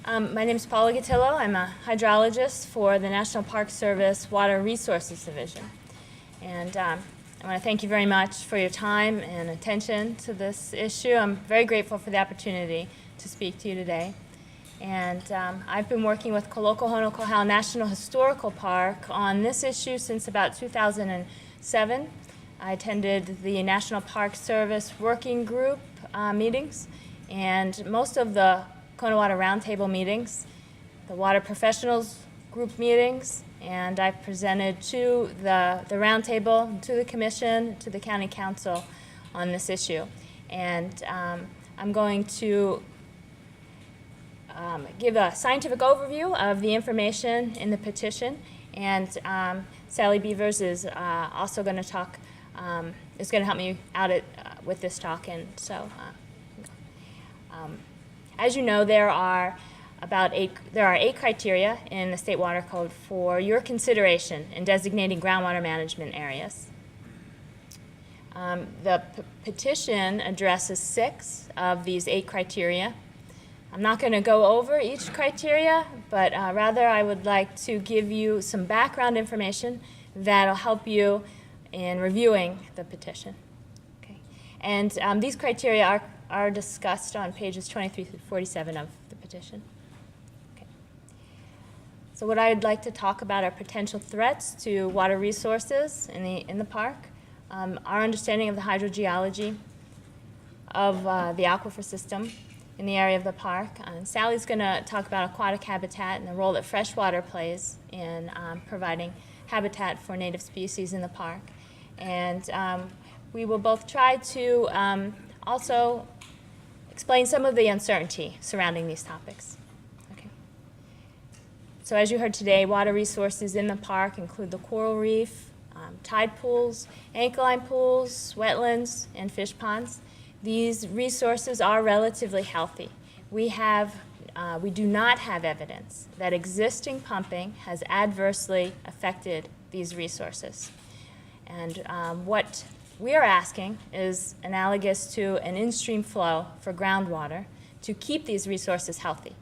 My name is Paula Gatillo. I'm a hydrologist for the National Park Service Water Resources Division. And I want to thank you very much for your time and attention to this issue. I'm very grateful for the opportunity to speak to you today. And I've been working with Kaloko National Historical Park on this issue since about 2007. I attended the National Park Service Working Group meetings and most of the Kona Water Roundtable meetings, the Water Professionals Group meetings, and I've presented to the Roundtable, to the Commission, to the County Council on this issue. And I'm going to give a scientific overview of the information in the petition, and Sally Beavers is also going to talk, is going to help me out with this talk. And so, as you know, there are eight criteria in the State Water Code for your consideration in designating groundwater management areas. The petition addresses 6 of these 8 criteria. I'm not going to go over each criteria, but rather I would like to give you some background information that will help you in reviewing the petition. Okay. And these criteria are discussed on pages 23 through 47 of the petition. Okay. So what I'd like to talk about are potential threats to water resources in the park, our understanding of the hydrogeology of the aquifer system in the area of the park. And Sally's going to talk about aquatic habitat and the role that freshwater plays in providing habitat for native species in the park. And we will both try to also explain some of the uncertainty surrounding these topics. Okay. So as you heard today, water resources in the park include the coral reef, tide pools, Anchialine pools, wetlands, and fish ponds. These resources are relatively healthy. We do not have evidence that existing pumping has adversely affected these resources. And what we are asking is analogous to an in-stream flow for groundwater to keep these resources healthy.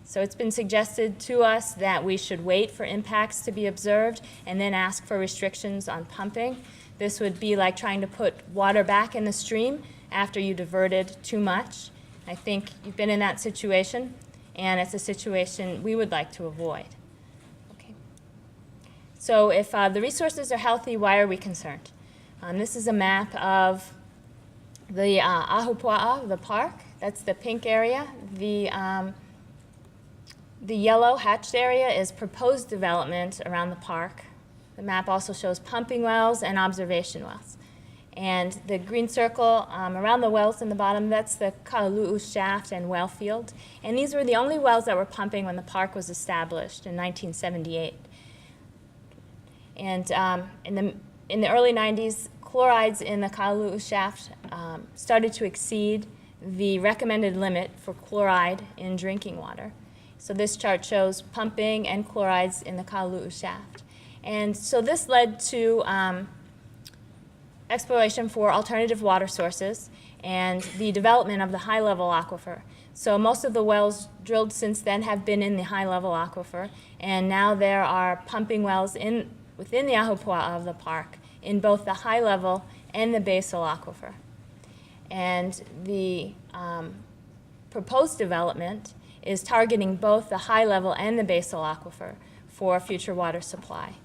So it's been suggested to us that we should wait for impacts to be observed and then ask for restrictions on pumping. This would be like trying to put water back in the stream after you diverted too much. I think you've been in that situation, and it's a situation we would like to avoid. Okay. So if the resources are healthy, why are we concerned? This is a map of the Ahupua'a, the park. That's the pink area. The yellow hatched area is proposed development around the park. The map also shows pumping wells and observation wells. And the green circle around the wells in the bottom, that's the Kaulu'u shaft and well field. And these were the only wells that were pumping when the park was established in 1978. And in the early 90s, chlorides in the Kaulu'u shaft started to exceed the recommended limit for chloride in drinking water. So this chart shows pumping and chlorides in the Kaulu'u shaft. And so this led to exploration for alternative water sources and the development of the high-level aquifer. So most of the wells drilled since then have been in the high-level aquifer, and now there are pumping wells within the Ahupua'a of the park in both the high-level and the basal aquifer. And the proposed development is targeting both the high-level and the basal aquifer for future water supply.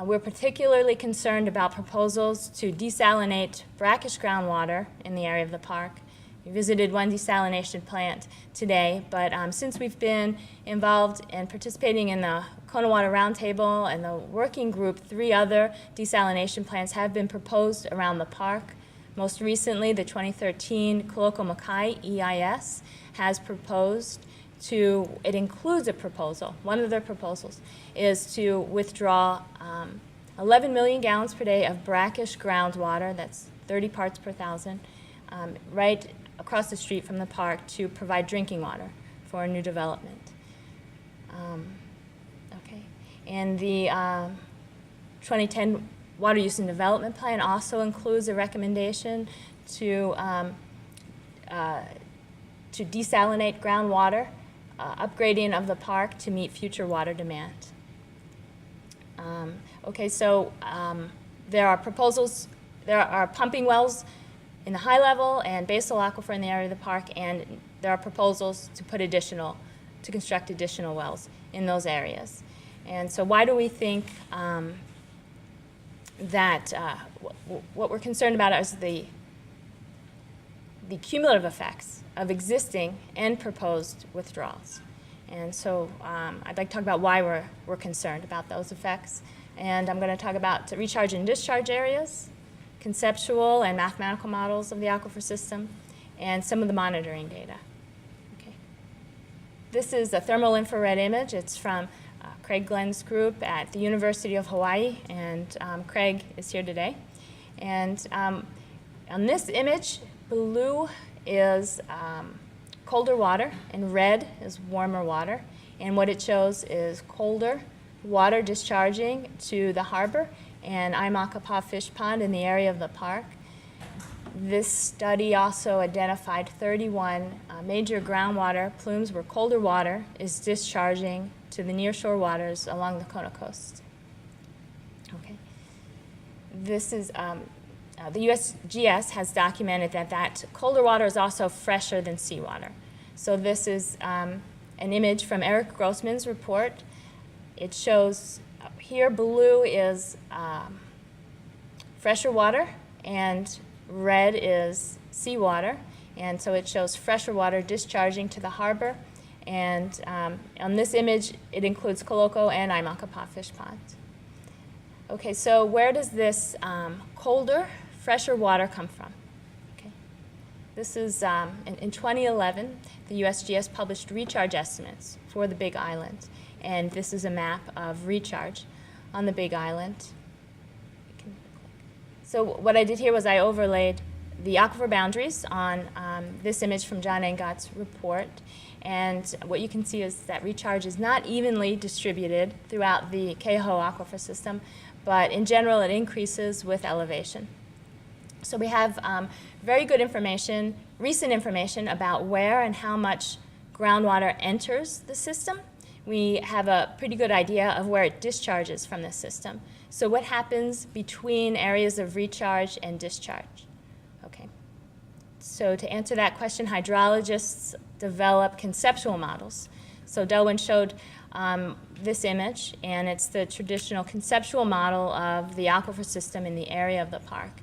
We're particularly concerned about proposals to desalinate brackish groundwater in the area of the park. We visited one desalination plant today, but since we've been involved and participating in the Kona Water Roundtable and the working group, 3 other desalination plants have been proposed around the park. Most recently, the 2013 Kaloko EIS has proposed it includes a proposal. One of their proposals is to withdraw 11 million gallons per day of brackish groundwater, that's 30 parts per thousand, right across the street from the park to provide drinking water for a new development. Okay. And the 2010 Water Use and Development Plan also includes a recommendation to to desalinate groundwater, upgrading of the park to meet future water demand. Okay, so there are proposals, there are pumping wells in the high level and basal aquifer in the area of the park, and there are proposals to construct additional wells in those areas. And so why do we think that what we're concerned about is the cumulative effects of existing and proposed withdrawals. And so I'd like to talk about why we're concerned about those effects. And I'm going to talk about recharge and discharge areas, conceptual and mathematical models of the aquifer system, and some of the monitoring data. Okay. This is a thermal infrared image. It's from Craig Glenn's group at the University of Hawaii, and Craig is here today. And on this image, blue is colder water, and red is warmer water. And what it shows is colder water discharging to the harbor and Kaloko Fishpond in the area of the park. This study also identified 31 major groundwater plumes where colder water is discharging to the nearshore waters along the Kona coast. Okay. This is the USGS has documented that colder water is also fresher than seawater. So this is an image from Eric Grossman's report. It shows here blue is fresher water and red is seawater. And so it shows fresher water discharging to the harbor. And on this image, it includes Kaloko and Kaloko Fishpond. Okay, so where does this colder, fresher water come from? Okay. This is, in 2011, the USGS published recharge estimates for the Big Island. And this is a map of recharge on the Big Island. So what I did here was I overlaid the aquifer boundaries on this image from John Engott's report. And what you can see is that recharge is not evenly distributed throughout the Keauhou Aquifer system, but in general it increases with elevation. So we have very good information, recent information about where and how much groundwater enters the system. We have a pretty good idea of where it discharges from the system. So what happens between areas of recharge and discharge? Okay. So to answer that question, hydrologists develop conceptual models. So Delwyn showed this image, and it's the traditional conceptual model of the aquifer system in the area of the park.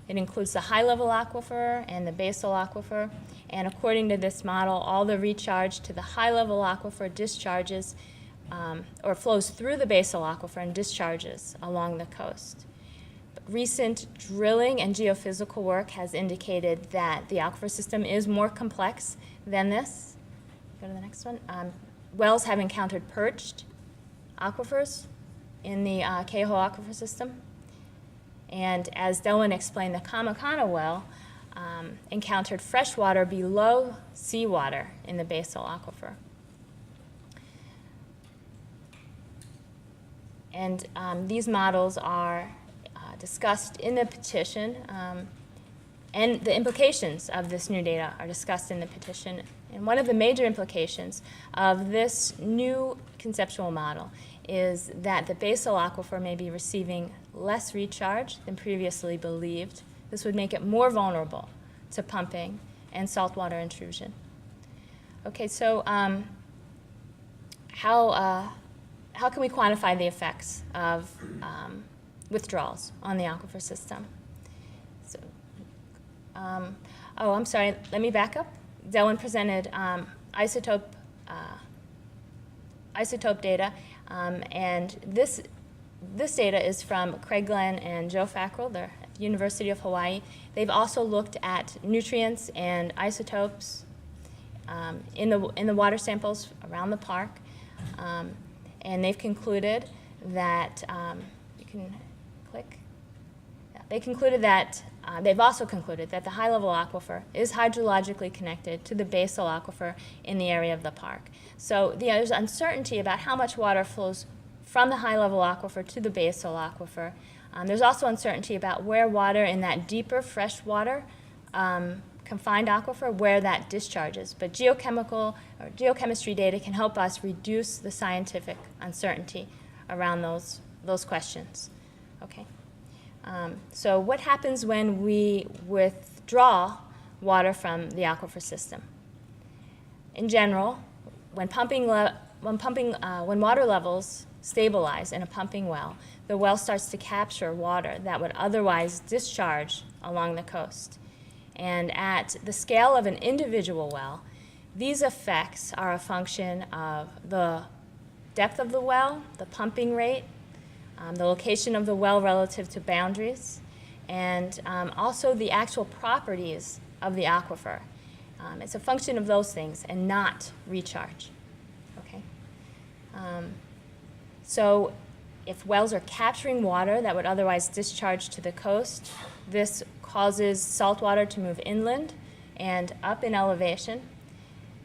It includes the high-level aquifer and the basal aquifer, and according to this model, all the recharge to the high-level aquifer discharges or flows through the basal aquifer and discharges along the coast. But recent drilling and geophysical work has indicated that the aquifer system is more complex than this. Go to the next one. Wells have encountered perched aquifers in the Keauhou Aquifer system. And as Delwyn explained, the Kamakana well encountered fresh water below seawater in the basal aquifer. And these models are discussed in the petition, and the implications of this new data are discussed in the petition. And one of the major implications of this new conceptual model is that the basal aquifer may be receiving less recharge than previously believed. This would make it more vulnerable to pumping and saltwater intrusion. Okay, so how can we quantify the effects of withdrawals on the aquifer system? So, oh, I'm sorry, let me back up. Delwyn presented isotope data, and this data is from Craig Glenn and Joe Fackrell. They're at the University of Hawaii. They've also looked at nutrients and isotopes in the water samples around the park, and they've concluded that you can click. They concluded that they've also concluded that the high-level aquifer is hydrologically connected to the basal aquifer in the area of the park. So there's uncertainty about how much water flows from the high-level aquifer to the basal aquifer. There's also uncertainty about where water in that deeper freshwater confined aquifer where that discharges. But geochemical or geochemistry data can help us reduce the scientific uncertainty around those questions. Okay. So what happens when we withdraw water from the aquifer system? In general, when water levels stabilize in a pumping well, the well starts to capture water that would otherwise discharge along the coast. And at the scale of an individual well, these effects are a function of the depth of the well, the pumping rate, the location of the well relative to boundaries, and also the actual properties of the aquifer. It's a function of those things and not recharge. Okay. So if wells are capturing water that would otherwise discharge to the coast, this causes salt water to move inland and up in elevation.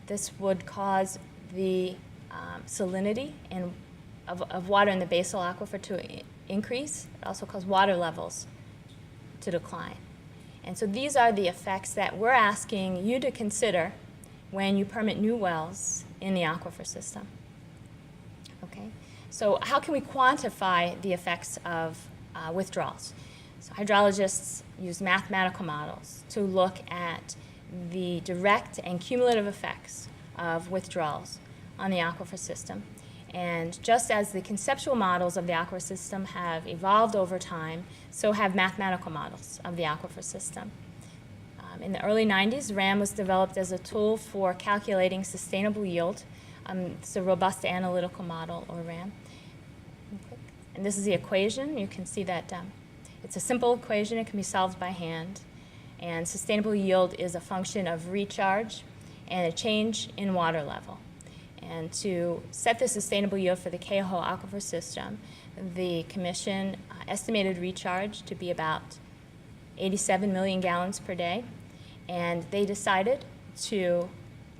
This would cause the salinity of water in the basal aquifer to increase. It also causes water levels to decline. And so these are the effects that we're asking you to consider when you permit new wells in the aquifer system. Okay? So how can we quantify the effects of withdrawals? So hydrologists use mathematical models to look at the direct and cumulative effects of withdrawals on the aquifer system. And just as the conceptual models of the aquifer system have evolved over time, so have mathematical models of the aquifer system. In the early 90s, RAM was developed as a tool for calculating sustainable yield. It's a robust analytical model, or RAM. And this is the equation. You can see that it's a simple equation. It can be solved by hand. And sustainable yield is a function of recharge and a change in water level. And to set the sustainable yield for the Keauhou Aquifer system, the Commission estimated recharge to be about 87 million gallons per day. And they decided to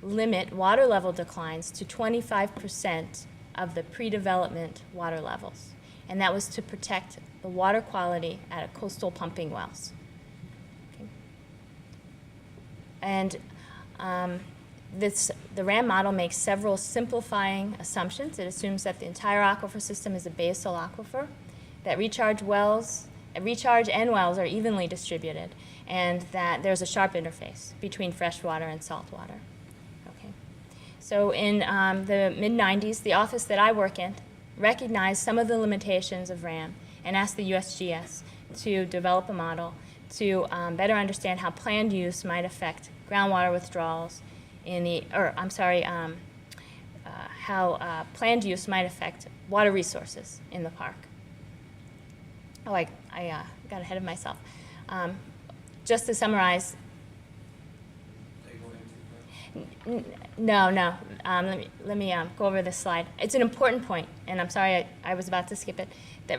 limit water level declines to 25% of the pre-development water levels. And that was to protect the water quality at coastal pumping wells. Okay. And the RAM model makes several simplifying assumptions. It assumes that the entire aquifer system is a basal aquifer, that recharge and wells are evenly distributed, and that there's a sharp interface between fresh water and salt water. Okay. So in the mid-90s, the office that I work in recognized some of the limitations of RAM and asked the USGS to develop a model to better understand how planned use might affect groundwater withdrawals how planned use might affect water resources in the park. Oh, I got ahead of myself. Just to summarize. No. Let me go over this slide. It's an important point, and I'm sorry I was about to skip it. That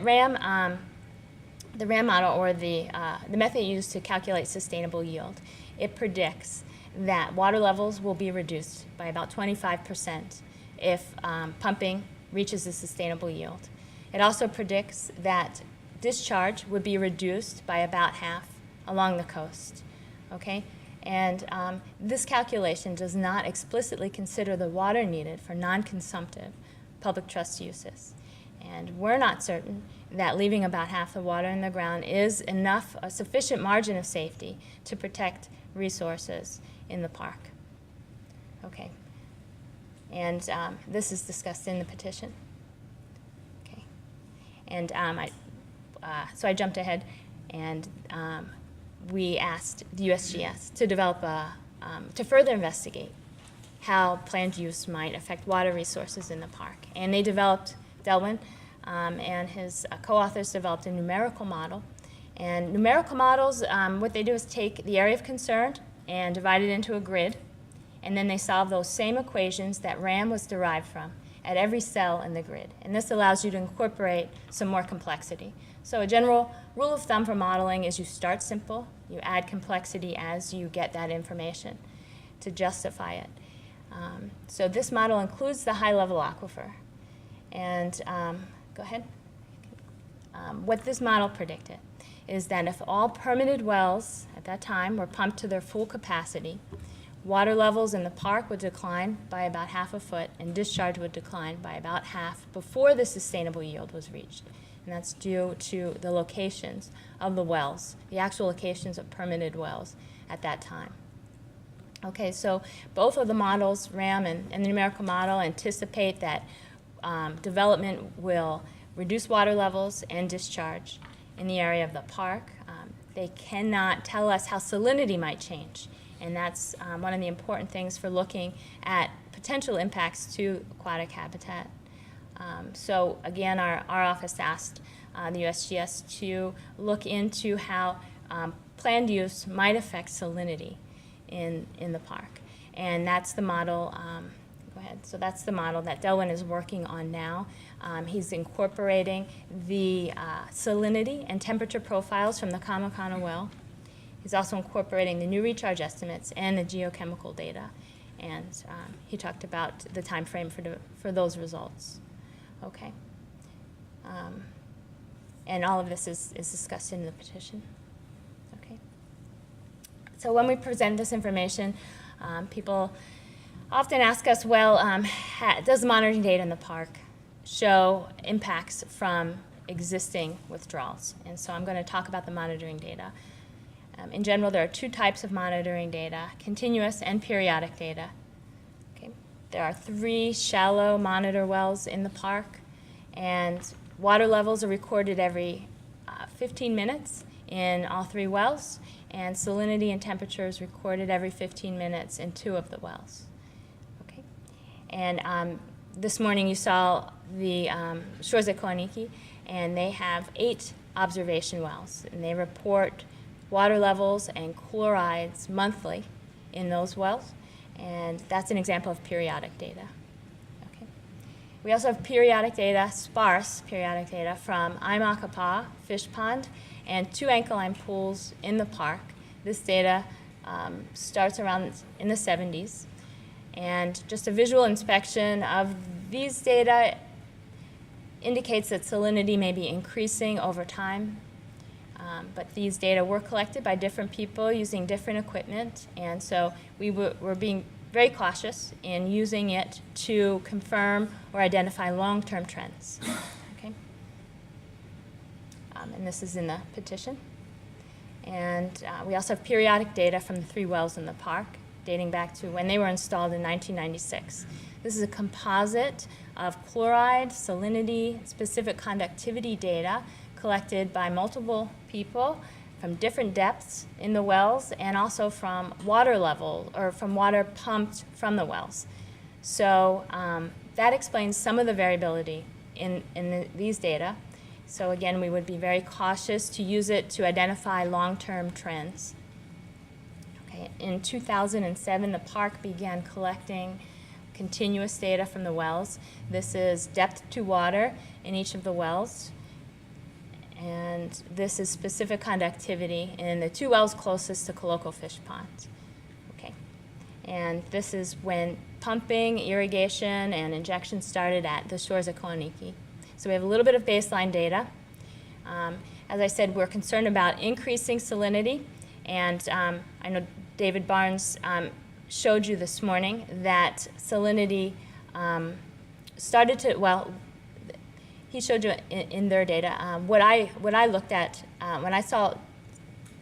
the RAM model, or the method used to calculate sustainable yield, it predicts that water levels will be reduced by about 25% if pumping reaches a sustainable yield. It also predicts that discharge would be reduced by about half along the coast. Okay? And this calculation does not explicitly consider the water needed for non-consumptive public trust uses. And we're not certain that leaving about half the water in the ground is a sufficient margin of safety to protect resources in the park. Okay. And this is discussed in the petition. Okay. And so I jumped ahead, and we asked the USGS to develop to further investigate how planned use might affect water resources in the park. And they developed, Delwin and his co-authors developed a numerical model. And numerical models, what they do is take the area of concern and divide it into a grid, and then they solve those same equations that RAM was derived from at every cell in the grid. And this allows you to incorporate some more complexity. So a general rule of thumb for modeling is you start simple, you add complexity as you get that information to justify it. So this model includes the high-level aquifer. And go ahead. What this model predicted is that if all permitted wells at that time were pumped to their full capacity, water levels in the park would decline by about half a foot, and discharge would decline by about half before the sustainable yield was reached. And that's due to the locations of the wells, the actual locations of permitted wells at that time. Okay, so both of the models, RAM and the numerical model, anticipate that development will reduce water levels and discharge in the area of the park. They cannot tell us how salinity might change, and that's one of the important things for looking at potential impacts to aquatic habitat. So again, our office asked the USGS to look into how planned use might affect salinity in the park. And that's the model, go ahead. So that's the model that Delwyn is working on now. He's incorporating the salinity and temperature profiles from the Kamakana well. He's also incorporating the new recharge estimates and the geochemical data. And he talked about the time frame for those results. Okay. And all of this is discussed in the petition. Okay. So when we present this information, people often ask us, well, does the monitoring data in the park show impacts from existing withdrawals? And so I'm going to talk about the monitoring data. In general, there are two types of monitoring data, continuous and periodic data. Okay. There are 3 shallow monitor wells in the park, and water levels are recorded every 15 minutes in all 3 wells, and salinity and temperature is recorded every 15 minutes in 2 of the wells. Okay. And this morning you saw the shores at Koaniki, and they have 8 observation wells, and they report water levels and chlorides monthly in those wells, and that's an example of periodic data. Okay. We also have periodic data, sparse periodic data, from Kaloko Fishpond and 2 Anchialine pools in the park. This data starts around in the 70s, and just a visual inspection of these data indicates that salinity may be increasing over time. But these data were collected by different people using different equipment, and so we're being very cautious in using it to confirm or identify long-term trends. Okay? And this is in the petition. And we also have periodic data from the 3 wells in the park, dating back to when they were installed in 1996. This is a composite of chloride, salinity, specific conductivity data collected by multiple people from different depths in the wells, and also from water level, or from water pumped from the wells. So that explains some of the variability in these data. So again, we would be very cautious to use it to identify long-term trends. Okay. In 2007, the park began collecting continuous data from the wells. This is depth to water in each of the wells. And this is specific conductivity in the 2 wells closest to Kaloko Fishpond. Okay. And this is when pumping, irrigation, and injection started at the shores of Koaniki. So we have a little bit of baseline data. As I said, we're concerned about increasing salinity, and I know David Barnes showed you this morning that salinity started to, well, he showed you in their data. What I looked at when I saw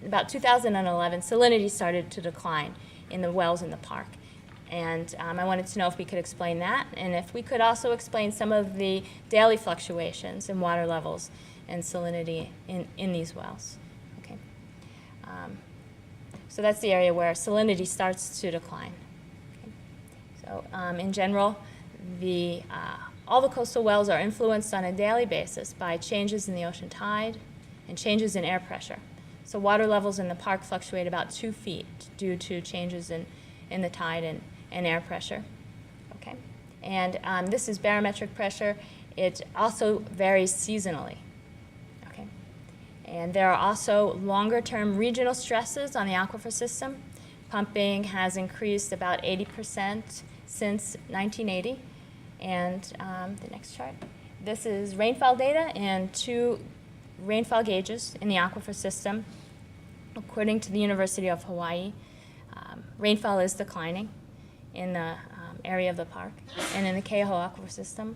about 2011, salinity started to decline in the wells in the park. And I wanted to know if we could explain that, and if we could also explain some of the daily fluctuations in water levels and salinity in these wells. Okay. So that's the area where salinity starts to decline. Okay. So in general, all the coastal wells are influenced on a daily basis by changes in the ocean tide and changes in air pressure. So water levels in the park fluctuate about 2 feet due to changes in the tide and air pressure. Okay. And this is barometric pressure. It also varies seasonally. Okay. And there are also longer-term regional stresses on the aquifer system. Pumping has increased about 80% since 1980. And the next chart. This is rainfall data in 2 rainfall gauges in the aquifer system. According to the University of Hawaii, rainfall is declining in the area of the park and in the Keauhou Aquifer system.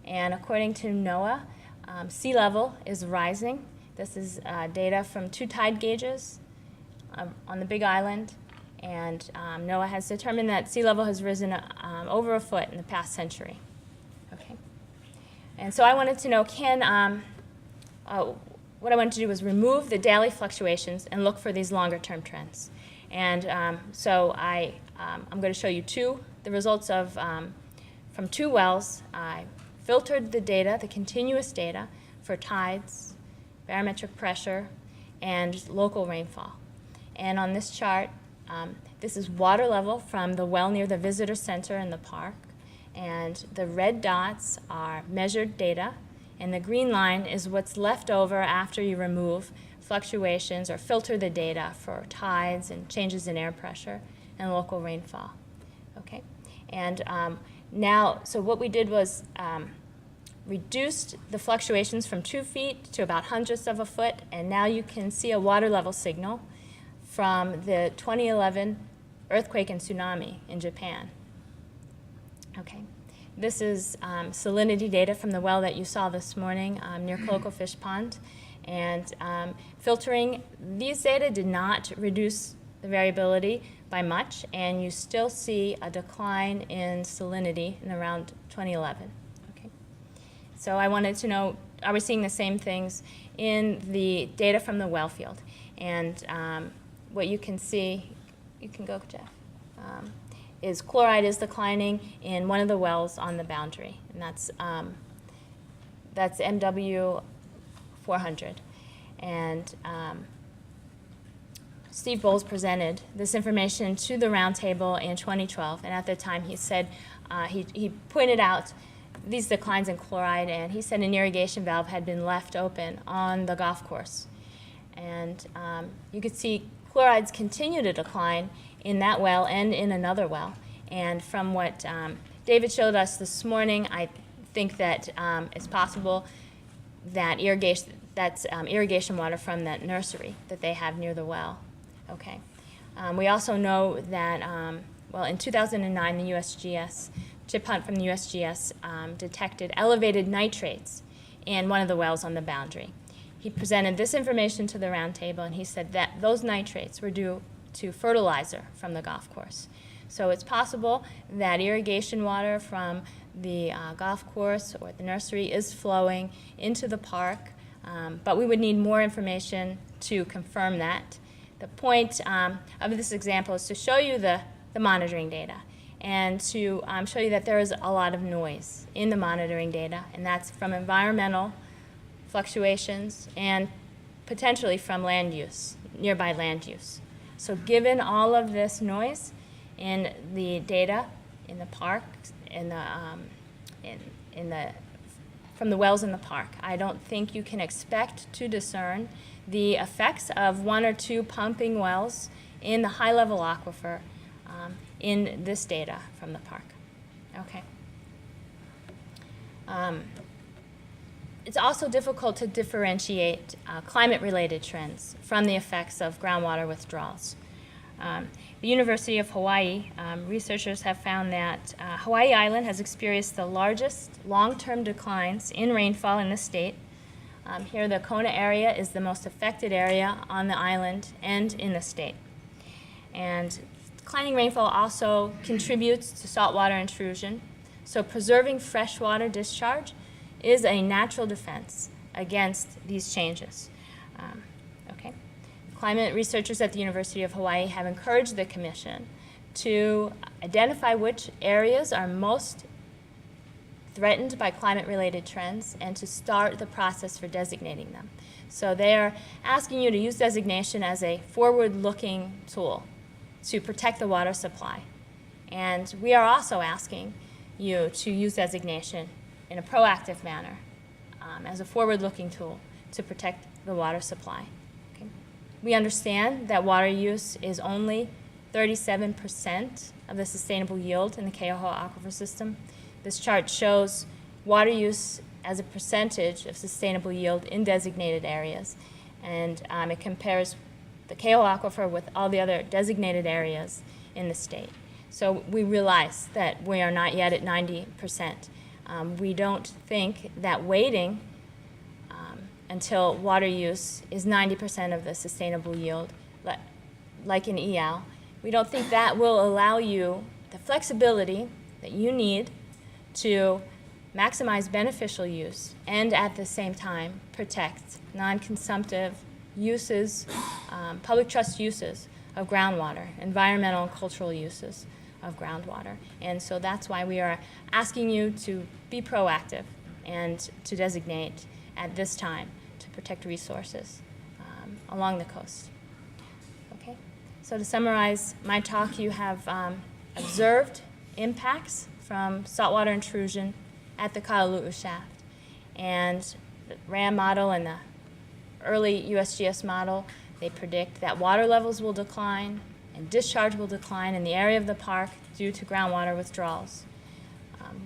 And according to NOAA, sea level is rising. This is data from 2 tide gauges on the Big Island. And NOAA has determined that sea level has risen over a foot in the past century. Okay. And so I wanted to know, what I wanted to do was remove the daily fluctuations and look for these longer-term trends. And so I'm going to show you the results of from 2 wells. I filtered the data, the continuous data, for tides, barometric pressure, and local rainfall. And on this chart, this is water level from the well near the visitor center in the park. And the red dots are measured data, and the green line is what's left over after you remove fluctuations or filter the data for tides and changes in air pressure and local rainfall. Okay, and now, so what we did was reduced the fluctuations from 2 feet to about hundredths of a foot, and now you can see a water level signal from the 2011 earthquake and tsunami in Japan. Okay. This is salinity data from the well that you saw this morning near Kaloko Fishpond. And filtering these data did not reduce the variability by much, and you still see a decline in salinity in around 2011. Okay. So I wanted to know, are we seeing the same things in the data from the well field? And what you can see, you can go, Jeff. Is chloride is declining in one of the wells on the boundary, and that's MW 400. And Steve Bowles presented this information to the roundtable in 2012, and at the time he said, he pointed out these declines in chloride, and he said an irrigation valve had been left open on the golf course. And you could see chlorides continue to decline in that well and in another well. And from what David showed us this morning, I think that it's possible that that's irrigation water from that nursery that they have near the well. Okay. We also know that, well, in 2009, the USGS, Chip Hunt from the USGS detected elevated nitrates in one of the wells on the boundary. He presented this information to the roundtable, and he said that those nitrates were due to fertilizer from the golf course. So it's possible that irrigation water from the golf course or the nursery is flowing into the park, but we would need more information to confirm that. The point of this example is to show you the monitoring data and to show you that there is a lot of noise in the monitoring data, and that's from environmental fluctuations and potentially from land use, nearby land use. So given all of this noise in the data in the park, from the wells in the park, I don't think you can expect to discern the effects of 1 or 2 pumping wells in the high-level aquifer in this data from the park. Okay. It's also difficult to differentiate climate-related trends from the effects of groundwater withdrawals. The University of Hawaii researchers have found that Hawaii Island has experienced the largest long-term declines in rainfall in the state. Here, the Kona area is the most affected area on the island and in the state. And declining rainfall also contributes to saltwater intrusion, so preserving freshwater discharge is a natural defense against these changes. Okay. Climate researchers at the University of Hawaii have encouraged the Commission to identify which areas are most threatened by climate-related trends and to start the process for designating them. So they are asking you to use designation as a forward-looking tool to protect the water supply. And we are also asking you to use designation in a proactive manner as a forward-looking tool to protect the water supply. Okay. We understand that water use is only 37% of the sustainable yield in the Keauhou Aquifer system. This chart shows water use as a percentage of sustainable yield in designated areas. And it compares the Keauhou Aquifer with all the other designated areas in the state. So we realize that we are not yet at 90%. We don't think that waiting until water use is 90% of the sustainable yield, like in EAL, we don't think that will allow you the flexibility that you need to maximize beneficial use and at the same time protect non-consumptive uses, public trust uses of groundwater, environmental and cultural uses of groundwater. And so that's why we are asking you to be proactive and to designate at this time to protect resources along the coast. Okay, so to summarize my talk, you have observed impacts from saltwater intrusion at the Kaloko shaft. And the RAM model and the early USGS model, they predict that water levels will decline and discharge will decline in the area of the park due to groundwater withdrawals.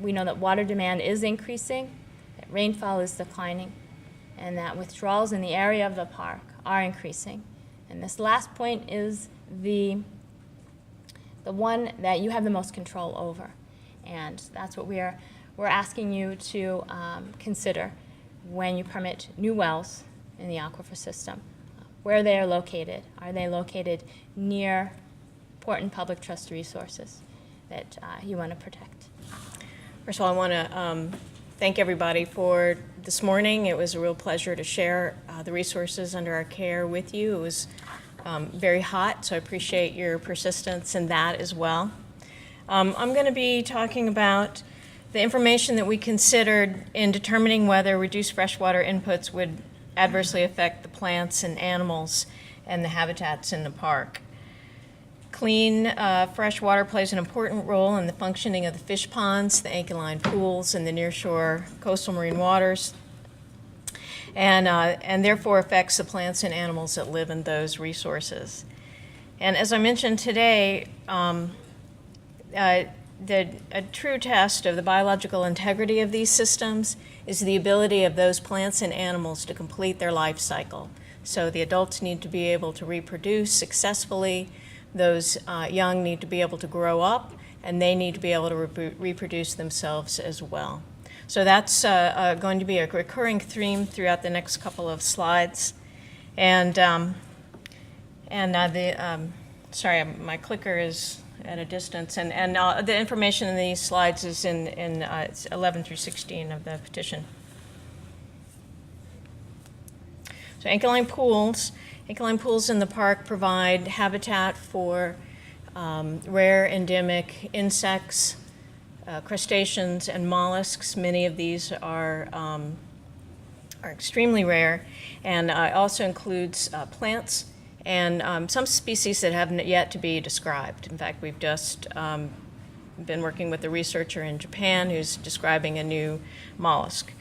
We know that water demand is increasing, that rainfall is declining, and that withdrawals in the area of the park are increasing. And this last point is the one that you have the most control over. And that's what we're asking you to consider when you permit new wells in the aquifer system. Where they are located. Are they located near important public trust resources that you want to protect? First of all, I want to thank everybody for this morning. It was a real pleasure to share the resources under our care with you. It was very hot, so I appreciate your persistence in that as well. I'm going to be talking about the information that we considered in determining whether reduced freshwater inputs would adversely affect the plants and animals and the habitats in the park. Clean, fresh water plays an important role in the functioning of the fish ponds, the Anchialine Pools, and the nearshore coastal marine waters, and therefore affects the plants and animals that live in those resources. And as I mentioned today, a true test of the biological integrity of these systems is the ability of those plants and animals to complete their life cycle. So the adults need to be able to reproduce successfully, those young need to be able to grow up, and they need to be able to reproduce themselves as well. So that's going to be a recurring theme throughout the next couple of slides. And sorry, my clicker is at a distance, and the information in these slides is in it's 11 through 16 of the petition. So Anchialine Pools in the park provide habitat for rare endemic insects, crustaceans, and mollusks. Many of these are extremely rare, and also includes plants and some species that haven't yet to be described. In fact, we've just been working with a researcher in Japan who's describing a new mollusk.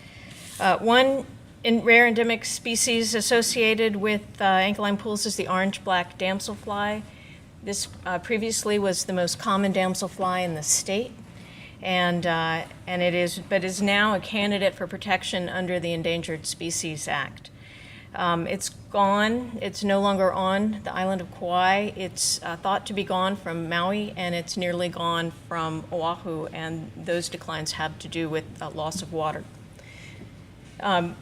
One rare endemic species associated with Anchialine Pools is the orange-black damselfly. This previously was the most common damselfly in the state, and it is now a candidate for protection under the Endangered Species Act. It's gone. It's no longer on the island of Kauai. It's thought to be gone from Maui, and it's nearly gone from Oahu, and those declines have to do with loss of water.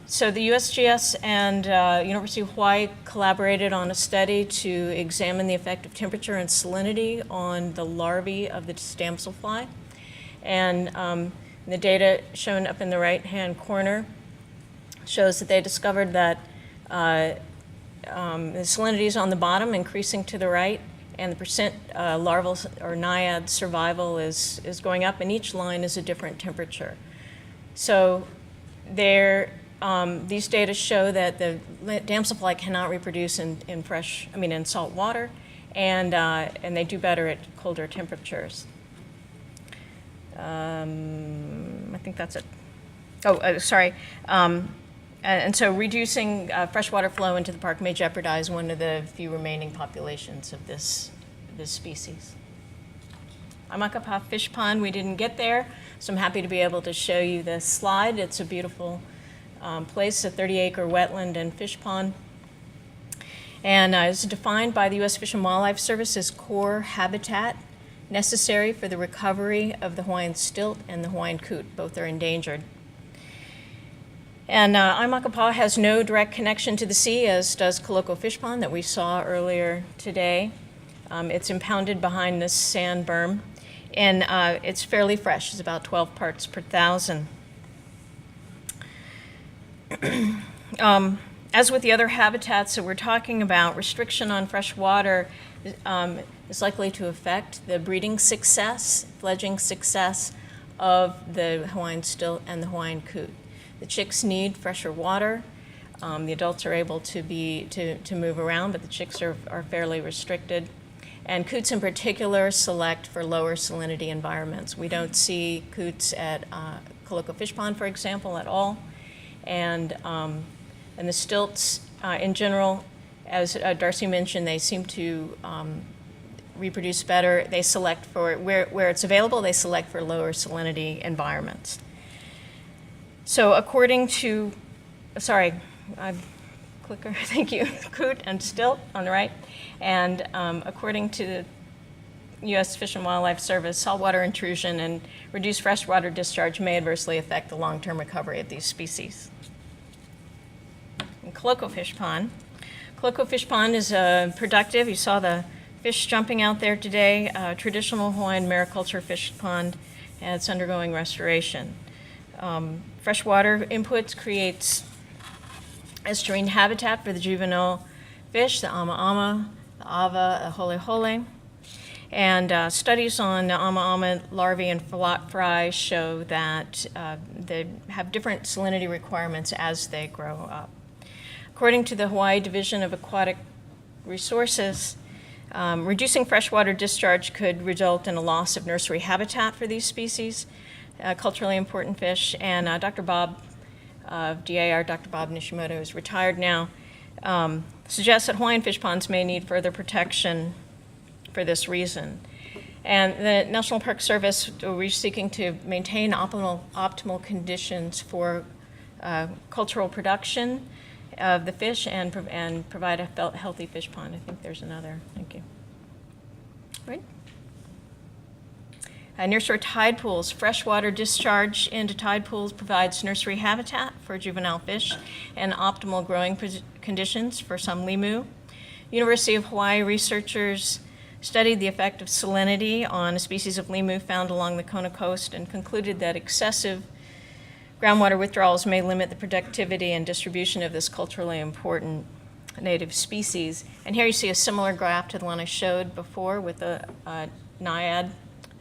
So the USGS and University of Hawaii collaborated on a study to examine the effect of temperature and salinity on the larvae of the damselfly. And the data shown up in the right-hand corner shows that they discovered that the salinity is on the bottom, increasing to the right, and the percent larval or naiad survival is going up, and each line is a different temperature. So these data show that the damselfly cannot reproduce in salt water, and they do better at colder temperatures. I think that's it. Sorry. And so reducing freshwater flow into the park may jeopardize one of the few remaining populations of this species. Kaloko Fishpond. We didn't get there, so I'm happy to be able to show you this slide. It's a beautiful place, a 30-acre wetland and fish pond. And is defined by the U.S. Fish and Wildlife Service as core habitat necessary for the recovery of the Hawaiian stilt and the Hawaiian coot. Both are endangered. And Aimakapa has no direct connection to the sea, as does Kaloko Fishpond that we saw earlier today. It's impounded behind this sand berm, and it's fairly fresh. It's about 12 parts per thousand. As with the other habitats that we're talking about, restriction on fresh water is likely to affect the breeding success, fledging success of the Hawaiian stilt and the Hawaiian coot. The chicks need fresher water. The adults are able to move around, but the chicks are fairly restricted. And coots in particular select for lower salinity environments. We don't see coots at Kaloko Fishpond, for example, at all. And the stilts, in general, as Darcy mentioned, they seem to reproduce better. They select for, where it's available, they select for lower salinity environments. So according to, clicker, thank you, coot and stilt on the right. And according to the U.S. Fish and Wildlife Service, saltwater intrusion and reduced freshwater discharge may adversely affect the long-term recovery of these species. And Kaloko Fishpond. Kaloko Fishpond is productive. You saw the fish jumping out there today. Traditional Hawaiian mariculture fish pond, and it's undergoing restoration. Freshwater inputs creates estuarine habitat for the juvenile fish, the ama, the ava, the hole. And studies on the ama larvae and fry show that they have different salinity requirements as they grow up. According to the Hawaii Division of Aquatic Resources, reducing freshwater discharge could result in a loss of nursery habitat for these species, culturally important fish. And Dr. Bob of DAR, Dr. Bob Nishimoto, is retired now, suggests that Hawaiian fish ponds may need further protection for this reason. And the National Park Service, we're seeking to maintain optimal conditions for cultural production of the fish and provide a healthy fish pond. I think there's another. Thank you. Right. Nearshore tide pools. Freshwater discharge into tide pools provides nursery habitat for juvenile fish and optimal growing conditions for some limu. University of Hawaii researchers studied the effect of salinity on a species of limu found along the Kona coast and concluded that excessive groundwater withdrawals may limit the productivity and distribution of this culturally important native species. And here you see a similar graph to the one I showed before with the naiad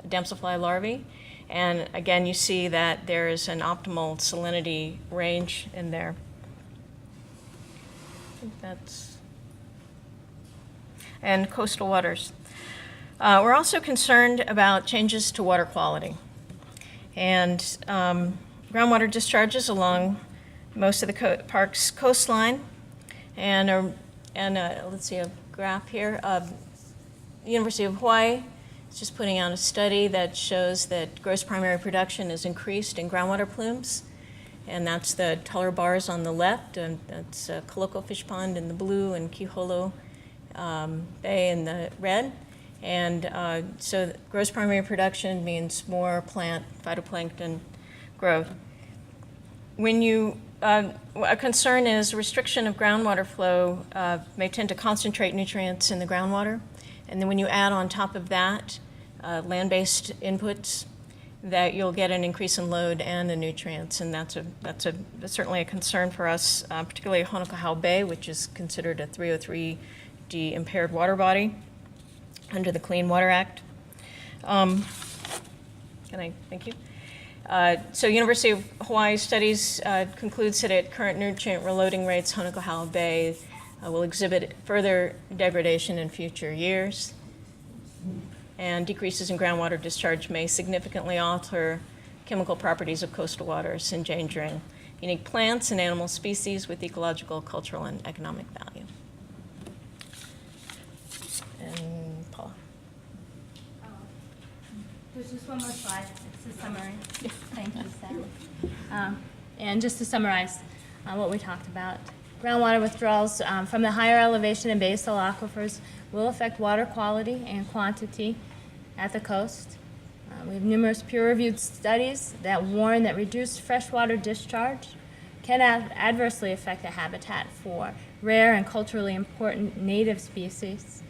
damselfly larvae. And again, you see that there is an optimal salinity range in there. I think that's... And coastal waters. We're also concerned about changes to water quality. And groundwater discharges along most of the park's coastline. And let's see a graph here. University of Hawaii is just putting out a study that shows that gross primary production is increased in groundwater plumes. And that's the taller bars on the left, and that's Kaloko Fishpond in the blue and Keauhou Bay in the red. And so gross primary production means more plant phytoplankton growth. When you, a concern is restriction of groundwater flow may tend to concentrate nutrients in the groundwater. And then when you add on top of that land-based inputs, that you'll get an increase in load and the nutrients. And that's certainly a concern for us, particularly Honokaʻau Bay, which is considered a 303D impaired water body under the Clean Water Act. Thank you. So University of Hawaii studies concludes that at current nutrient reloading rates, Honokaʻau Bay will exhibit further degradation in future years. And decreases in groundwater discharge may significantly alter chemical properties of coastal waters, endangering unique plants and animal species with ecological, cultural, and economic value. And Paula. There's just one more slide. It's a summary. Thank you, Sam. And just to summarize what we talked about, groundwater withdrawals from the higher elevation and basal aquifers will affect water quality and quantity at the coast. We have numerous peer-reviewed studies that warn that reduced freshwater discharge can adversely affect the habitat for rare and culturally important native species.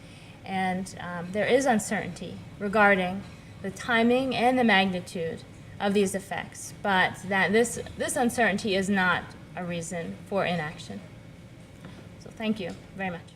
And there is uncertainty regarding the timing and the magnitude of these effects, but that this uncertainty is not a reason for inaction. So thank you very much.